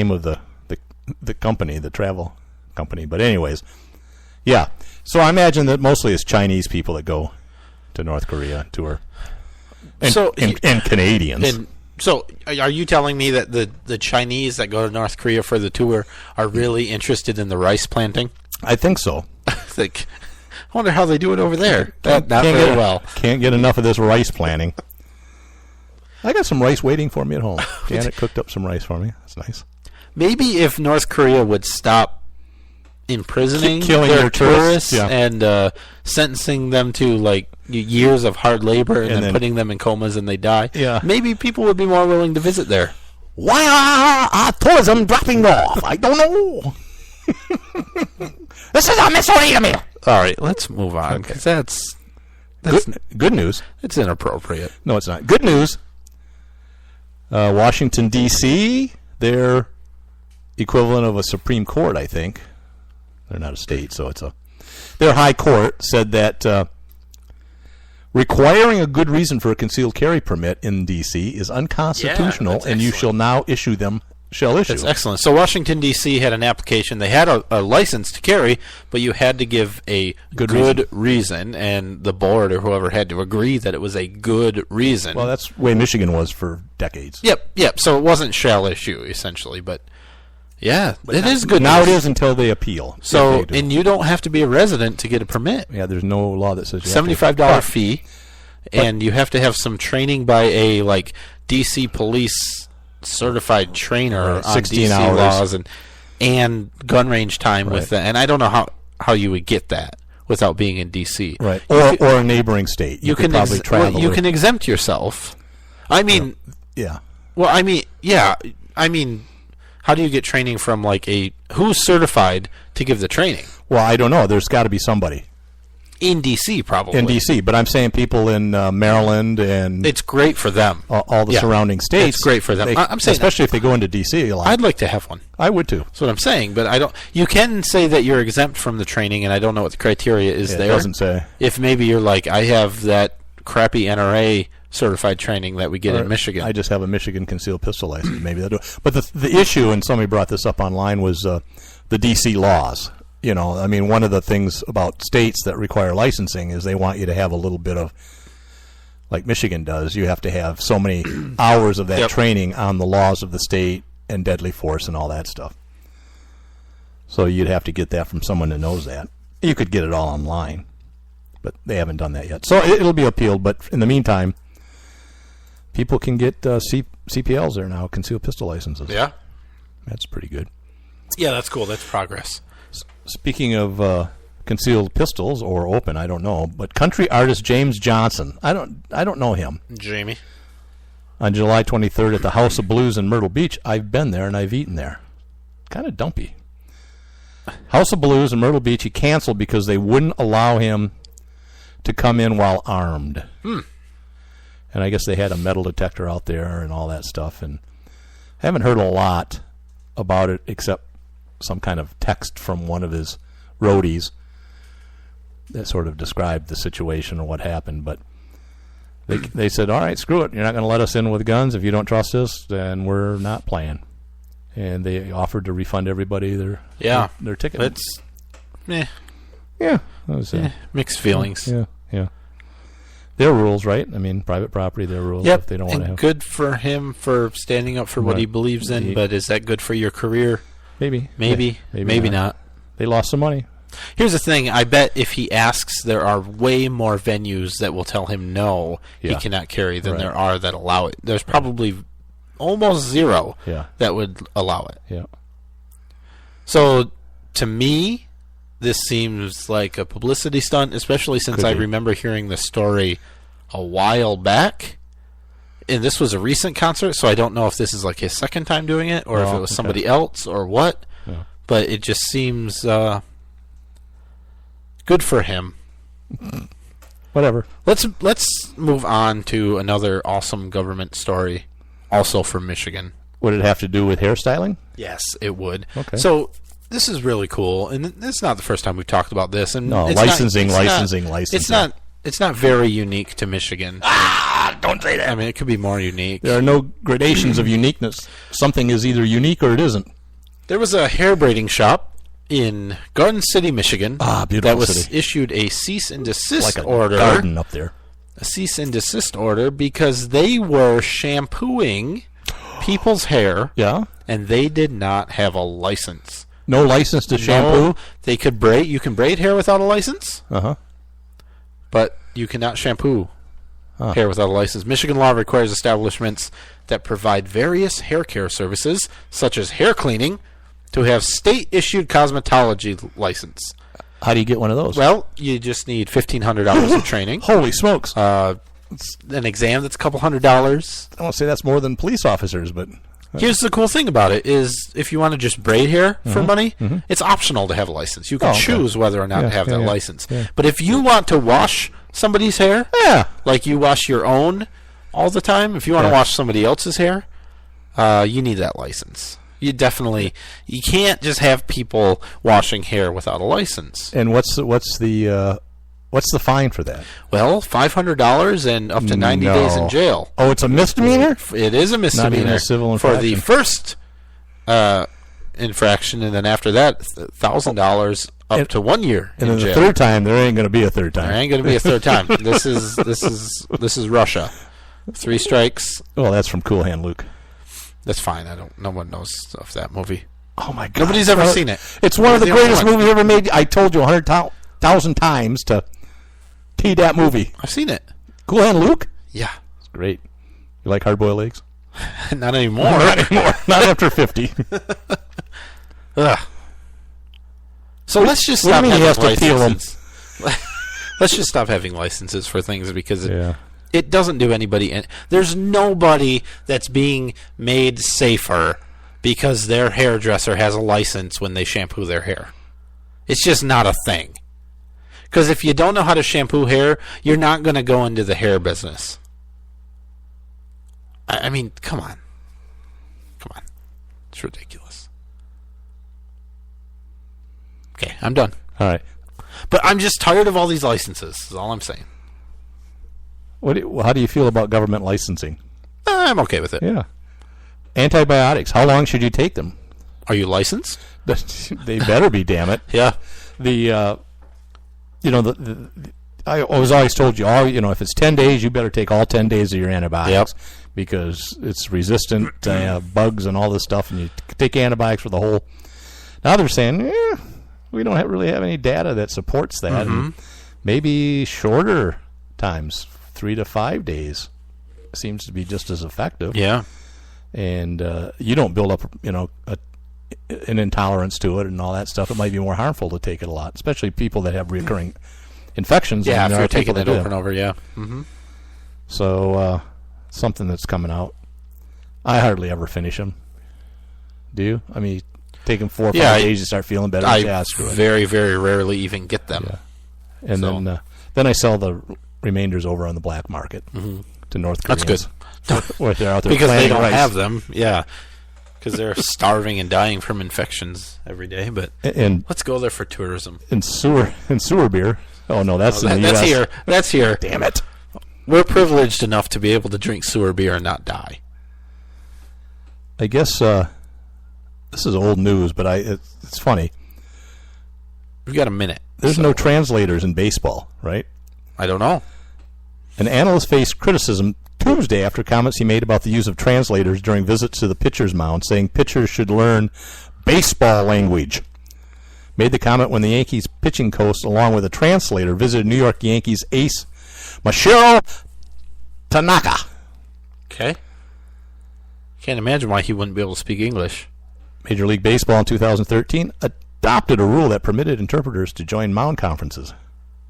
name of the company, the travel company. But anyways, yeah. So I imagine that mostly it's Chinese people that go to North Korea tour, and Canadians. And so are you telling me that the Chinese that go to North Korea for the tour are really interested in the rice planting? I think so. Like, I wonder how they do it over there. Not very well. Can't get enough of this rice planting. I got some rice waiting for me at home. Janet cooked up some rice for me. That's nice. Maybe if North Korea would stop imprisoning Killing their tourists yeah. and sentencing them to like years of hard labor and then putting them in comas and they die, maybe people would be more willing to visit there. Why are our tourism dropping off? I don't know. This is a mystery to me. All right, let's move on because that's good news. It's inappropriate. No, it's not. Good news. Washington, D.C., their equivalent of a Supreme Court, I think. They're not a state, so their high court said that requiring a good reason for a concealed carry permit in D.C. is unconstitutional, and you shall now issue. That's excellent. So Washington, D.C. had an application. They had a license to carry, but you had to give a good reason, and the board or whoever had to agree that it was a good reason. Well, that's the way Michigan was for decades. Yep. So it wasn't shall issue, essentially, but yeah, it is good. Now it is until they appeal. So, and you don't have to be a resident to get a permit. Yeah, there's no law that says you $75 fee, and you have to have some training by a like D.C. police certified trainer on 16 DC hours. laws and gun range time with that. And I don't know how you would get that without being in DC. Right. Or a neighboring state. You could probably travel. You can exempt yourself. I mean, yeah. Well, I mean, how do you get training from like who's certified to give the training? Well, I don't know. There's got to be somebody. In D.C., probably. In D.C., but I'm saying people in Maryland and... It's great for them. All the surrounding states. It's great for them. I'm saying especially if they go into D.C. a lot. I'd like to have one. I would, too. That's what I'm saying, but I don't... You can say that you're exempt from the training, and I don't know what the criteria is there. It doesn't say. If maybe you're like, I have that crappy NRA certified training that we get in Michigan. I just have a Michigan concealed pistol license. Maybe they'll do it. But the issue, and somebody brought this up online, was the D.C. laws. You know, I mean, one of the things about states that require licensing is they want you to have a little bit of, like Michigan does, you have to have so many hours of that training on the laws of the state and deadly force and all that stuff. So you'd have to get that from someone that knows that. You could get it all online, but they haven't done that yet. So it'll be appealed, but in the meantime, people can get CPLs there now, concealed pistol licenses. Yeah. That's pretty good. Yeah, that's cool. That's progress. Speaking of concealed pistols or open, I don't know, but country artist James Johnson, I don't know him. Jamie. On July 23rd at the House of Blues in Myrtle Beach, I've been there and I've eaten there. Kind of dumpy. House of Blues in Myrtle Beach, he canceled because they wouldn't allow him to come in while armed. And I guess they had a metal detector out there and all that stuff, and I haven't heard a lot about it except some kind of text from one of his roadies that sort of described the situation or what happened. But they said, all right, screw it. You're not going to let us in with guns. If you don't trust us, then we're not playing. And they offered to refund everybody their ticket. It's mixed feelings. Yeah. Their rules, right? I mean, private property, their rules. Yep. If they don't want to have. Good for him for standing up for what he believes in, but is that good for your career? Maybe not. They lost some money. Here's the thing. I bet if he asks, there are way more venues that will tell him no, he cannot carry than there are that allow it. There's probably almost zero that would allow it. Yeah. So, to me, this seems like a publicity stunt, especially since I remember hearing the story a while back. And this was a recent concert, so I don't know if this is like his second time doing it or if it was somebody else or what. Yeah. But it just seems good for him. Whatever. Let's move on to another awesome government story, also from Michigan. Would it have to do with hairstyling? Yes, it would. Okay. So this is really cool, and it's not the first time we've talked about this. And licensing. It's not very unique to Michigan. Don't say that. I mean, it could be more unique. There are no gradations of uniqueness. Something is either unique or it isn't. There was a hair braiding shop in Garden City, Michigan. Beautiful that was city. issued a cease and desist Like a order. garden up there. A cease and desist order because they were shampooing people's hair. Yeah. And they did not have a license. No license to shampoo? No, they could braid. You can braid hair without a license. Uh-huh. But you cannot shampoo hair without a license. Michigan law requires establishments that provide various hair care services, such as hair cleaning, to have state-issued cosmetology license. How do you get one of those? Well, you just need $1,500 of training. Holy smokes. An exam that's a couple $100. I won't say that's more than police officers, but... Here's the cool thing about it is if you want to just braid hair for money, it's optional to have a license. You can choose whether or not to have that license. Yeah. But if you want to wash somebody's hair, like you wash your own all the time, if you want to wash somebody else's hair, you need that license. You can't just have people washing hair without a license. And what's the fine for that? Well, $500 and up to 90 days in jail. Oh, it's a misdemeanor? It is a misdemeanor. Not even a civil infraction. For the first infraction, and then after that, $1,000 up to 1 year and in then jail. The third time, there ain't going to be a third time. There ain't going to be a third time. This is Russia. 3 strikes. Well, that's from Cool Hand Luke. That's fine. No one knows of that movie. Oh my God! Nobody's ever seen it. It's one of the greatest movies ever made. I told you 100,000 times to tee that movie. I've seen it. Cool Hand Luke? Yeah. It's great. You like hard-boiled eggs? Not anymore. Not anymore. Not after 50. Ugh. So let's just stop having licenses. Let's just stop having licenses for things because it doesn't do anybody. There's nobody that's being made safer because their hairdresser has a license when they shampoo their hair. It's just not a thing. Because if you don't know how to shampoo hair, you're not going to go into the hair business. I mean, come on. It's ridiculous. Okay, I'm done. All right. But I'm just tired of all these licenses, is all I'm saying. How do you feel about government licensing? I'm okay with it. Yeah. Antibiotics. How long should you take them? Are you licensed? They better be, damn it. Yeah. I was always told you, if it's 10 days, you better take all 10 days of your antibiotics because it's resistant to bugs and all this stuff, and you take antibiotics for the whole. Now they're saying, we don't really have any data that supports that. And maybe shorter times, 3 to 5 days, seems to be just as effective. Yeah. And you don't build up, an intolerance to it and all that stuff. It might be more harmful to take it a lot, especially people that have recurring infections. Yeah, and if there you're are people taking it that do. over and over, yeah. Mm-hmm. So something that's coming out. I hardly ever finish them. Do you? I mean, take them 4 or 5 days, you start feeling better. Screw it. Very, very rarely even get them. Yeah. And then I sell the remainders over on the black market to North Koreans. That's good. Where they're out there because they don't rice. have them. Yeah. Because they're starving and dying from infections every day. But let's go there for tourism. And sewer beer. Oh no, that's in the that's US. here. That's here. Damn it. We're privileged enough to be able to drink sewer beer and not die. I guess this is old news, but it's funny. We've got a minute. There's no translators in baseball, right? I don't know. An analyst faced criticism Tuesday after comments he made about the use of translators during visits to the pitcher's mound, saying pitchers should learn baseball language. Made the comment when the Yankees pitching coach, along with a translator, visited New York Yankees ace Masahiro Tanaka. Okay. Can't imagine why he wouldn't be able to speak English. Major League Baseball in 2013 adopted a rule that permitted interpreters to join mound conferences.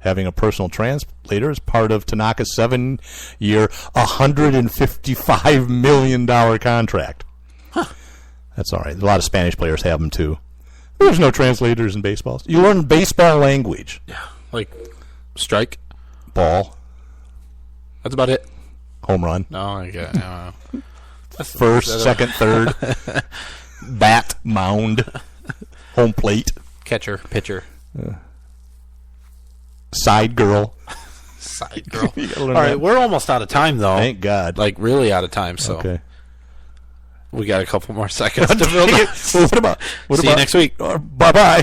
Having a personal translator is part of Tanaka's 7-year, $155 million contract. Huh. That's all right. A lot of Spanish players have them, too. There's no translators in baseball. You learn baseball language. Yeah. Like strike. Ball. That's about it. Home run. No, okay. First, second, third. Bat. Mound. Home plate. Catcher. Pitcher. Side girl. Side girl. You gotta All learn right, that. we're almost out of time, though. Thank God. Like, really out of time, so Okay. we got a couple more seconds to fill. Well, what about? See you next week. Bye bye.